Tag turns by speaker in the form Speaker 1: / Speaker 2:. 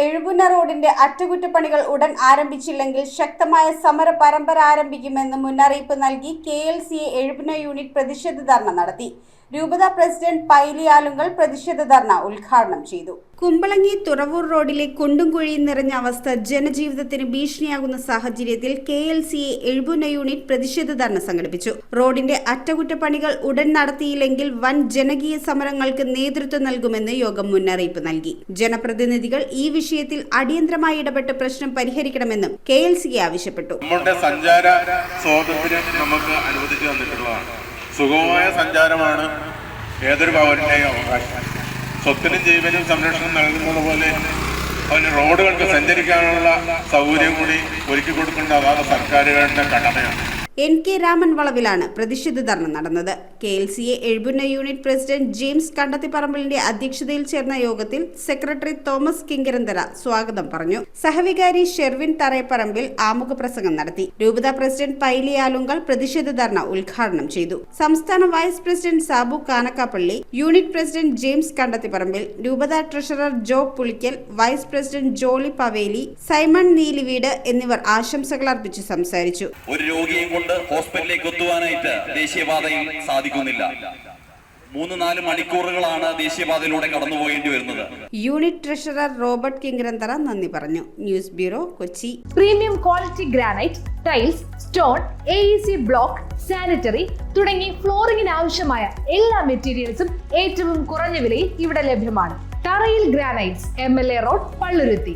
Speaker 1: എഴുപുന്ന റോഡിന്റെ അറ്റകുറ്റപ്പണികൾ ഉടൻ ആരംഭിച്ചില്ലെങ്കിൽ ശക്തമായ സമര പരമ്പര ആരംഭിക്കുമെന്ന് മുന്നറിയിപ്പ് നൽകി KLCA എഴുപുന്ന യൂണിറ്റ് പ്രതിഷേധ ധർണ നടത്തി. രൂപത പ്രസിഡന്റ് പൈലി ആലുങ്കൽ പ്രതിഷേധ ധർണ ഉദ്ഘാടനം ചെയ്തു. കുമ്പളങ്ങി തുറവൂർ റോഡിലെ കുണ്ടും കുഴിയും നിറഞ്ഞ അവസ്ഥ ജനജീവിതത്തിന് ഭീഷണിയാകുന്ന സാഹചര്യത്തിൽ KLCA എഴുപുന്ന യൂണിറ്റ് പ്രതിഷേധ ധർണ സംഘടിപ്പിച്ചു. റോഡിന്റെ അറ്റകുറ്റപ്പണികൾ ഉടൻ നടത്തിയില്ലെങ്കിൽ വൻ ജനകീയ സമരങ്ങൾക്ക് നേതൃത്വം നൽകുമെന്ന് യോഗം മുന്നറിയിപ്പ് നൽകി. ജനപ്രതിനിധികൾ ഈ വിഷയത്തിൽ അടിയന്തരമായി ഇടപെട്ട് പ്രശ്നം പരിഹരിക്കണമെന്നും KLCA ആവശ്യപ്പെട്ടു.
Speaker 2: നമ്മുടെ സഞ്ചാര സ്വാതന്ത്ര്യം നമുക്ക് അനുവദിച്ചു തന്നിട്ടുള്ളതാണ്. സുഗമമായ സഞ്ചാരമാണ് ഏതൊരു പൗരന്റെയും അവകാശം. സ്വത്തിനും ജീവനും സംരക്ഷണം നൽകുന്നത് പോലെ അതിന് റോഡുകൾക്ക് സഞ്ചരിക്കാനുള്ള സൗകര്യം കൂടി ഒരുക്കി കൊടുക്കേണ്ട അതാണ് സർക്കാരുകളുടെ കടമയാണ്.
Speaker 1: NK രാമൻ വളവിലാണ് പ്രതിഷേധ ധർണ നടന്നത്. KLCA Ezhupunna unit president James കണ്ടത്തിപ്പറമ്പിലിന്റെ അധ്യക്ഷതയിൽ ചേർന്ന യോഗത്തിൽ സെക്രട്ടറി തോമസ് കിങ്കരന്തര സ്വാഗതം പറഞ്ഞു. സഹവികാരി ഷെർവിൻ തറയപ്പറമ്പിൽ ആമുഖ പ്രസംഗം നടത്തി. രൂപത പ്രസിഡന്റ് പൈലി ആലുങ്കൽ പ്രതിഷേധ ധർണ ഉദ്ഘാടനം ചെയ്തു. സംസ്ഥാന vice president Sabu Kanakkappally, unit president James Kandathiparambil, രൂപത treasurer Jo Pulikkal, vice president Jolly Paveli, Simon Neeliveedu എന്നിവർ ആശംസകൾ അർപ്പിച്ച് സംസാരിച്ചു.
Speaker 3: ഒരു രോഗിയെ ഹോസ്പിറ്റലിലേക്ക് എത്തുവാനായിട്ട് ദേശീയപാതയിൽ സാധിക്കുന്നില്ല. 3-4 മണിക്കൂറുകളാണ് ദേശീയപാതയിലൂടെ കടന്നുപോകേണ്ടി വരുന്നത്.
Speaker 1: യൂണിറ്റ് ട്രഷറർ റോബർട്ട് കിങ്കരന്തറ നന്ദി പറഞ്ഞു. News bureau, Kochi.
Speaker 4: Premium quality granite, tiles, stone, AEC block, sanitary തുടങ്ങി ഫ്ലോറിംഗിന് ആവശ്യമായ എല്ലാ മെറ്റീരിയൽസും ഏറ്റവും കുറഞ്ഞ വിലയിൽ ഇവിടെ ലഭ്യമാണ്. തറയിൽ ഗ്രാനൈറ്റ്സ്, MLA റോഡ്, പള്ളുരുത്തി.